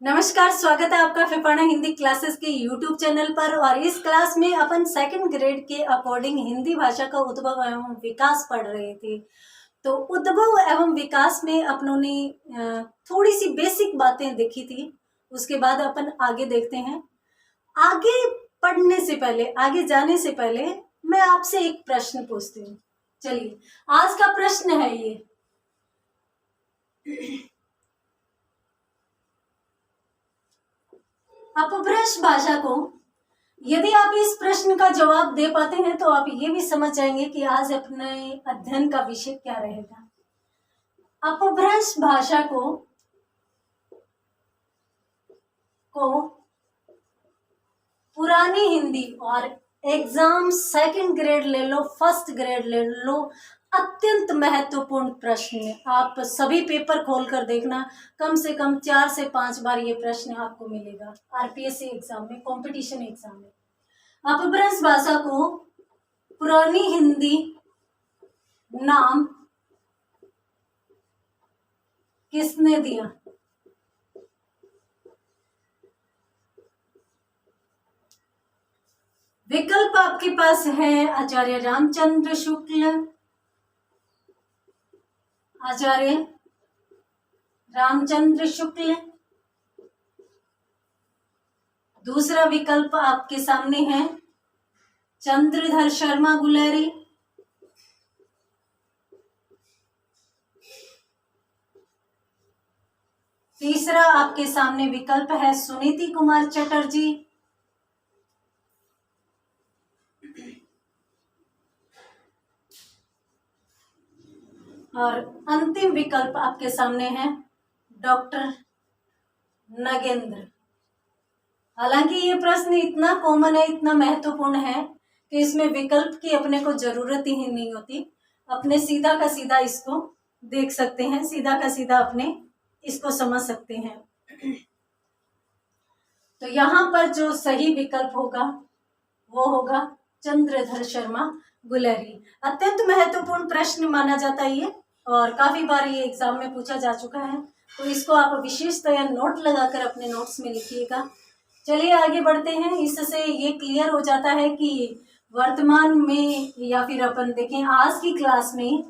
नमस्कार, स्वागत है आपका फिफाना हिंदी क्लासेस के यूट्यूब चैनल पर। और इस क्लास में अपन सेकंड ग्रेड के अकॉर्डिंग हिंदी भाषा का उद्भव एवं विकास पढ़ रहे थे। तो उद्भव एवं विकास में अपनों ने थोड़ी सी बेसिक बातें देखी थी। उसके बाद अपन आगे देखते हैं। आगे पढ़ने से पहले, आगे जाने से पहले मैं आपसे एक प्रश्न पूछती हूँ। चलिए, आज का प्रश्न है ये। अपभ्रंश भाषा को, यदि आप इस प्रश्न का जवाब दे पाते हैं तो आप ये भी समझ जाएंगे कि आज अपने अध्ययन का विषय क्या रहेगा। अपभ्रंश भाषा को पुरानी हिंदी, और एग्जाम सेकंड ग्रेड ले लो, फर्स्ट ग्रेड ले लो, अत्यंत महत्वपूर्ण प्रश्न है। आप सभी पेपर खोलकर देखना, कम से कम 4 से 5 बार ये प्रश्न आपको मिलेगा आरपीएससी एग्जाम में, कंपटीशन एग्जाम में। अपभ्रंश भाषा को पुरानी हिंदी नाम किसने दिया? विकल्प आपके पास है आचार्य रामचंद्र शुक्ल, आचार्य रामचंद्र शुक्ल। दूसरा विकल्प आपके सामने है चंद्रधर शर्मा गुलेरी। तीसरा आपके सामने विकल्प है सुनीति कुमार चटर्जी। और अंतिम विकल्प आपके सामने है डॉक्टर नगेंद्र। हालांकि ये प्रश्न इतना कॉमन है, इतना महत्वपूर्ण है कि इसमें विकल्प की अपने को जरूरत ही नहीं होती। अपने सीधा का सीधा इसको देख सकते हैं, सीधा का सीधा अपने इसको समझ सकते हैं। तो यहाँ पर जो सही विकल्प होगा वो होगा चंद्रधर शर्मा गुलेरी। अत्यंत महत्वपूर्ण प्रश्न माना जाता है ये, और काफी बार ये एग्जाम में पूछा जा चुका है। तो इसको आप विशेषतया नोट लगाकर अपने नोट्स में लिखिएगा। चलिए आगे बढ़ते हैं। इससे ये क्लियर हो जाता है कि वर्तमान में, या फिर अपन देखें आज की क्लास में,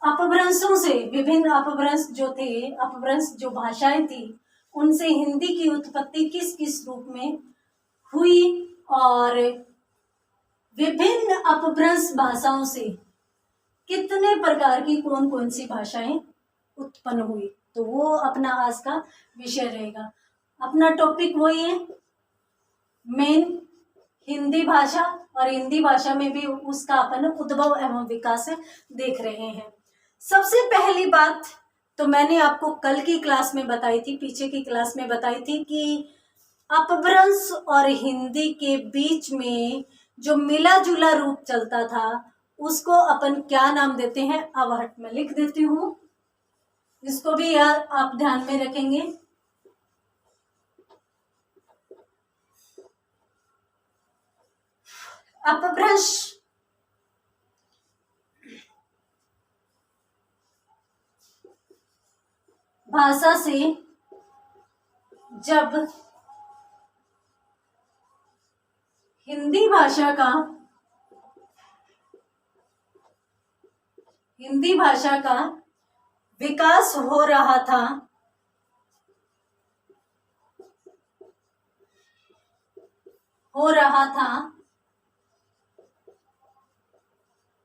अपभ्रंशों से, विभिन्न अपभ्रंश जो थे, अपभ्रंश जो भाषाएं थी, उनसे हिंदी की उत्पत्ति किस किस रूप में हुई, और विभिन्न अपभ्रंश भाषाओं से कितने प्रकार की कौन कौन सी भाषाएं उत्पन्न हुई, तो वो अपना आज का विषय रहेगा। अपना टॉपिक वही है, मेन हिंदी भाषा, और हिंदी भाषा में भी उसका अपन उद्भव एवं विकास देख रहे हैं। सबसे पहली बात तो मैंने आपको कल की क्लास में बताई थी, पीछे की क्लास में बताई थी कि अपभ्रंश और हिंदी के बीच में जो मिला जुला रूप चलता था उसको अपन क्या नाम देते हैं? अवहट। में लिख देती हूँ, इसको भी यार आप ध्यान में रखेंगे। अपभ्रंश भाषा से जब हिंदी भाषा का विकास हो रहा था,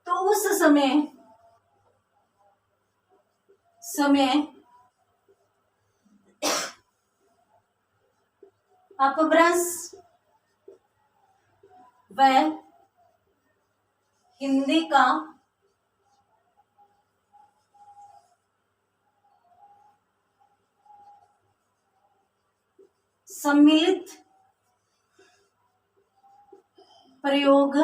तो उस समय अपभ्रंश व हिंदी का सम्मिलित प्रयोग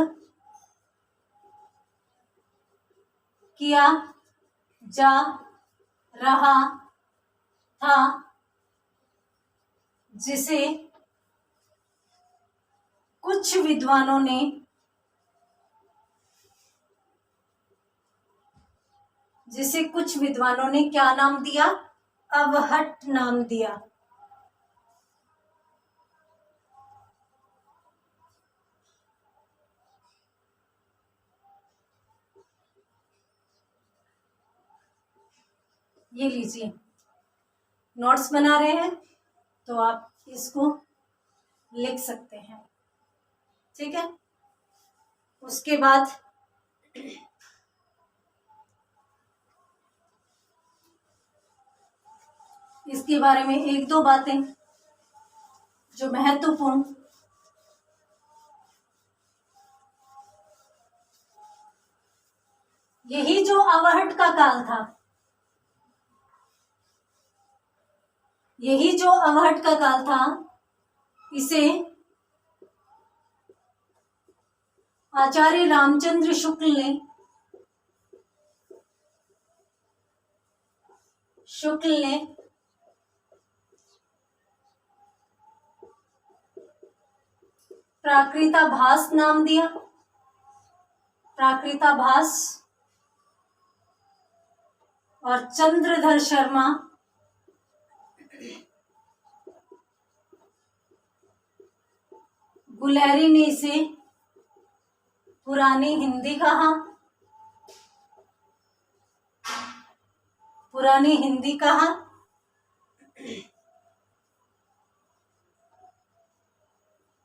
किया जा रहा था, जिसे कुछ विद्वानों ने क्या नाम दिया? अवहट नाम दिया। ये लीजिए, नोट्स बना रहे हैं तो आप इसको लिख सकते हैं, ठीक है। उसके बाद इसके बारे में एक दो बातें जो महत्वपूर्ण, यही जो अवहट का काल था, यही जो अवहट का काल था, इसे आचार्य रामचंद्र शुक्ल ने प्राकृताभास नाम दिया। प्राकृताभास। और चंद्रधर शर्मा गुलेरी ने इसे पुरानी हिंदी कहा। पुरानी हिंदी कहा।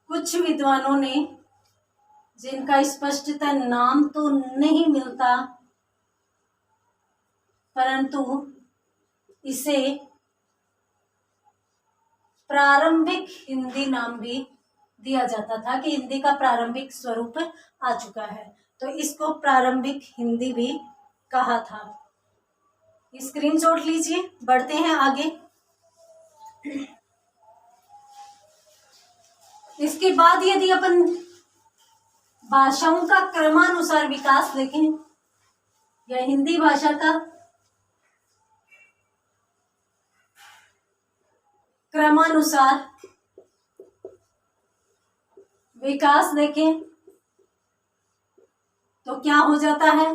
कुछ विद्वानों ने, जिनका स्पष्टतः नाम तो नहीं मिलता, परंतु इसे प्रारंभिक हिंदी नाम भी दिया जाता था कि हिंदी का प्रारंभिक स्वरूप आ चुका है, तो इसको प्रारंभिक हिंदी भी कहा था। स्क्रीनशॉट लीजिए, बढ़ते हैं आगे। इसके बाद यदि अपन भाषाओं का क्रमानुसार विकास देखें या हिंदी भाषा का क्रमानुसार विकास देखें तो क्या हो जाता है,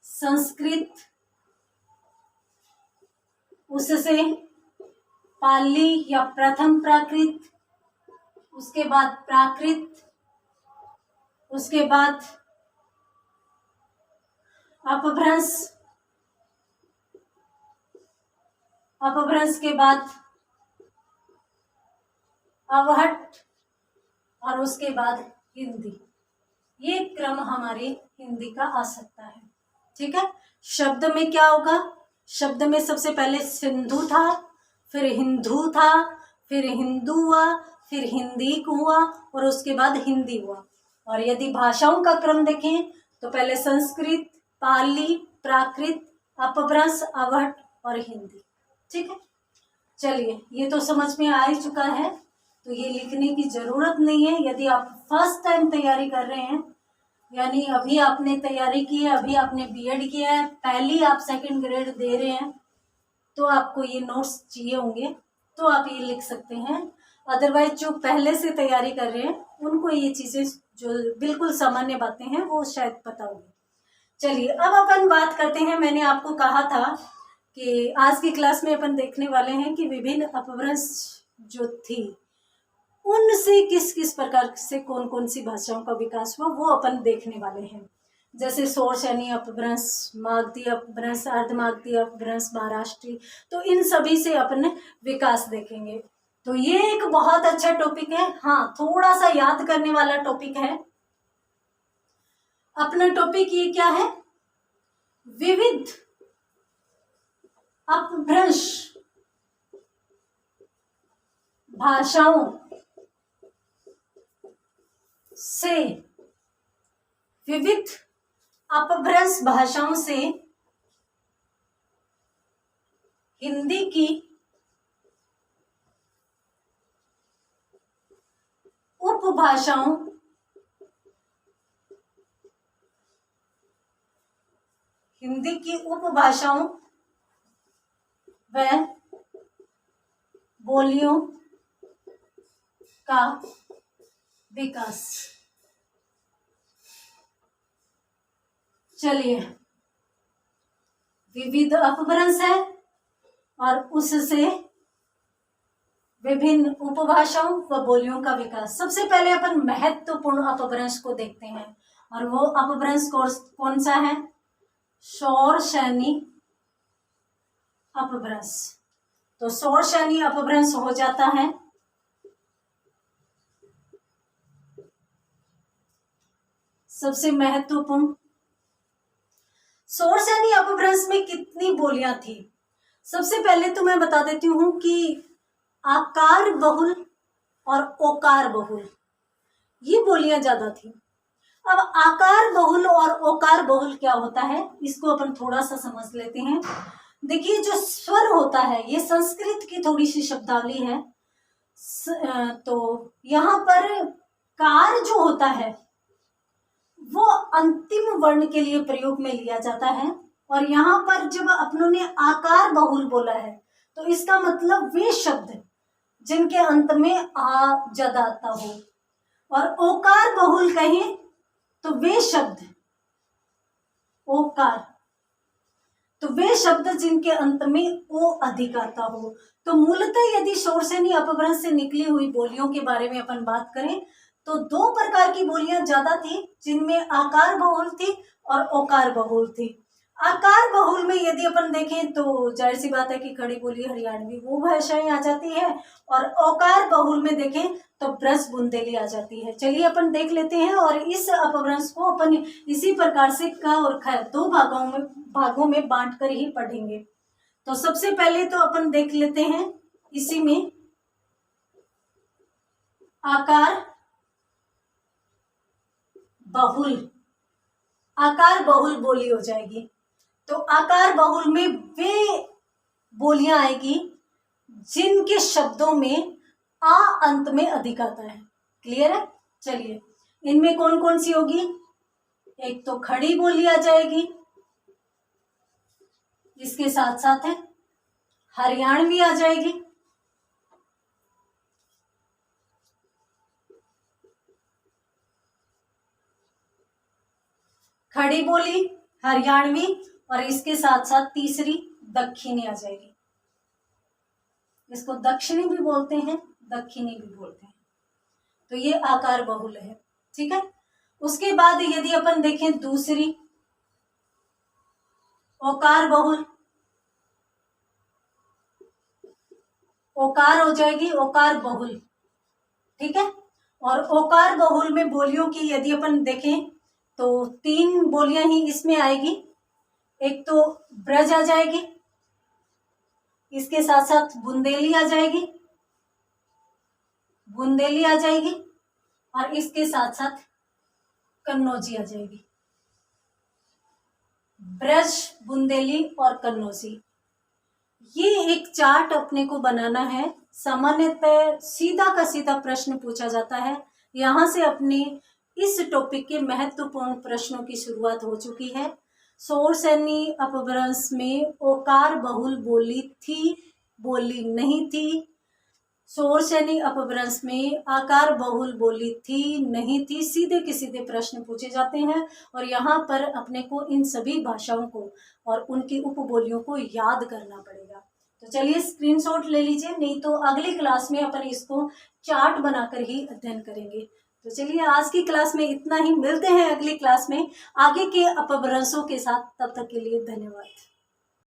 संस्कृत, उससे पाली या प्रथम प्राकृत, उसके बाद प्राकृत, उसके बाद अपभ्रंश, अपभ्रंश के बाद अवहट और उसके बाद हिंदी। ये क्रम हमारी हिंदी का आ सकता है, ठीक है। शब्द में क्या होगा, शब्द में सबसे पहले सिंधु था, फिर हिंदू था, फिर हिंदू हुआ, फिर हिंदी हुआ और उसके बाद हिंदी हुआ। और यदि भाषाओं का क्रम देखें तो पहले संस्कृत, पाली, प्राकृत, अपभ्रंश, अवहट और हिंदी, ठीक है। चलिए, ये तो समझ में आ ही चुका है, तो ये लिखने की जरूरत नहीं है। यदि आप फर्स्ट टाइम तैयारी कर रहे हैं, यानी अभी आपने तैयारी की है, अभी आपने बीएड किया है, पहली आप सेकंड ग्रेड दे रहे हैं, तो आपको ये नोट्स चाहिए होंगे, तो आप ये लिख सकते हैं। अदरवाइज जो पहले से तैयारी कर रहे हैं उनको ये चीज़ें जो बिल्कुल सामान्य बातें हैं वो शायद पता होगी। चलिए, अब अपन बात करते हैं। मैंने आपको कहा था कि आज की क्लास में अपन देखने वाले हैं कि विभिन्न अपभ्रंश जो थी उनसे किस किस प्रकार से कौन कौन सी भाषाओं का विकास हुआ वो अपन देखने वाले हैं। जैसे शौरसेनी अपभ्रंश, मागधी अपभ्रंश, अर्धमागधी अपभ्रंश, महाराष्ट्री, तो इन सभी से अपन विकास देखेंगे। तो ये एक बहुत अच्छा टॉपिक है। हाँ, थोड़ा सा याद करने वाला टॉपिक है। अपना टॉपिक ये क्या है, विविध अपभ्रंश भाषाओं से, विविध अपभ्रंश भाषाओं से हिंदी की उपभाषाओं, हिंदी की उपभाषाओं व बोलियों का विकास। चलिए, विविध अपभ्रंश है और उससे विभिन्न उपभाषाओं व बोलियों का विकास। सबसे पहले अपन महत्वपूर्ण अपभ्रंश को देखते हैं, और वो अपभ्रंश कौन सा है, शौरसेनी अपभ्रंश। तो सोर्स यानी अपभ्रंश हो जाता है। सबसे महत्वपूर्ण, सोर्स यानी अपभ्रंश में कितनी बोलियां थी? सबसे पहले तो मैं बता देती हूं कि आकार बहुल और ओकार बहुल ये बोलियां ज्यादा थी। अब आकार बहुल और ओकार बहुल क्या होता है, इसको अपन थोड़ा सा समझ लेते हैं। देखिए, जो स्वर होता है ये संस्कृत की थोड़ी सी शब्दावली है। तो यहाँ पर कार जो होता है वो अंतिम वर्ण के लिए प्रयोग में लिया जाता है, और यहाँ पर जब अपनों ने आकार बहुल बोला है तो इसका मतलब वे शब्द जिनके अंत में आ जद आता हो, और ओकार बहुल कहें तो वे शब्द, ओकार तो वे शब्द जिनके अंत में ओ अधिक आता हो। तो मूलतः यदि शोर यानी अपभ्रंश से निकली हुई बोलियों के बारे में अपन बात करें तो दो प्रकार की बोलियां ज्यादा थी, जिनमें आकार बहुल थी और ओकार बहुल थी। आकार बहुल में यदि अपन देखें तो जाहिर सी बात है कि खड़ी बोली, हरियाणवी वो भाषाएं आ जाती है, और ओकार बहुल में देखें तो ब्रज बुंदेली आ जाती है। चलिए अपन देख लेते हैं, और इस अपभ्रंश को अपन इसी प्रकार से क और ख दो भागों में बांट कर ही पढ़ेंगे। तो सबसे पहले तो अपन देख लेते हैं इसी में आकार बहुल। आकार बहुल बोली हो जाएगी। तो आकार बहुल में वे बोलियां आएगी जिनके शब्दों में आ अंत में अधिक आता है। क्लियर है? चलिए, इनमें कौन कौन सी होगी? एक तो खड़ी बोली आ जाएगी, इसके साथ साथ है हरियाणवी आ जाएगी, खड़ी बोली, हरियाणवी, और इसके साथ साथ तीसरी दक्षिणी आ जाएगी। इसको दक्षिणी भी बोलते हैं, दक्षिणी भी बोलते हैं। तो ये आकार बहुल है। ठीक है। उसके बाद यदि अपन देखें दूसरी ओकार बहुल, ओकार हो जाएगी ओकार बहुल। ठीक है। और ओकार बहुल में बोलियों की यदि अपन देखें तो तीन बोलियां ही इसमें आएगी। एक तो ब्रज आ जाएगी, इसके साथ साथ बुंदेली आ जाएगी, बुंदेली आ जाएगी, और इसके साथ साथ कन्नौजी आ जाएगी। ब्रज, बुंदेली और कन्नौजी, ये एक चार्ट अपने को बनाना है। सामान्यतः सीधा का सीधा प्रश्न पूछा जाता है। यहाँ से अपने इस टॉपिक के महत्वपूर्ण प्रश्नों की शुरुआत हो चुकी है। सोर्स यानी अपभ्रंश में ओकार बहुल बोली थी, बोली नहीं थी। सोर्स यानी अपभ्रंश में आकार बहुल बोली थी, नहीं थी। सीधे के सीधे प्रश्न पूछे जाते हैं, और यहाँ पर अपने को इन सभी भाषाओं को और उनकी उपबोलियों को याद करना पड़ेगा। तो चलिए स्क्रीनशॉट ले लीजिए, नहीं तो अगली क्लास में अपन इसको चार्ट बनाकर ही अध्ययन करेंगे। तो चलिए आज की क्लास में इतना ही, मिलते हैं अगली क्लास में आगे के अपभ्रंशों के साथ। तब तक के लिए धन्यवाद।